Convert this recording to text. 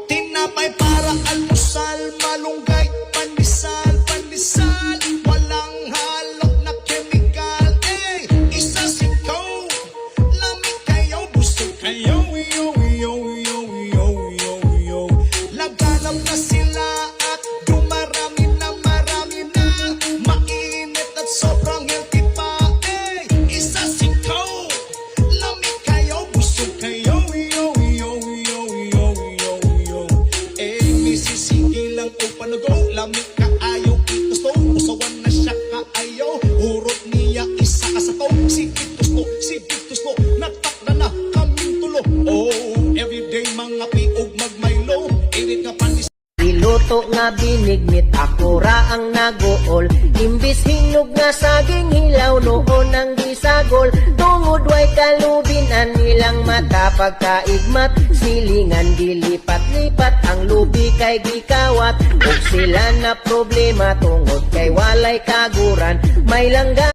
Tinapay para almusal, malunggay, pandesal, pandesal. Walang halok na chemical. Isa sikaw, lamig kayo, busog kayo. Yo, yo, yo, yo, yo, yo. Laganap na sila at dumarami na, marami na. Mainit at sobrang healthy pa. Isa sikaw, lamig kayo, busog kayo. Yo, yo, yo, yo, yo, yo. Misisigi lang o panago, lamig ka ayaw ito. Usawan na siya kaayaw, urot niya isa ka sa to. Si Vitus ko, natakda na kaming tulo. Everyday mga piog magmaylo, init nga panis. Iluto nga binignit, ako ra ang nagool. Imbis hinog nga saging, hilaw noon ang gisagol. Tungod way kalubinan nilang mata, pagkaigmat silingan dilipat-lipat, ang lubi kay gikawat. Ug sila na problema tungod kay walay kaguran, may langga.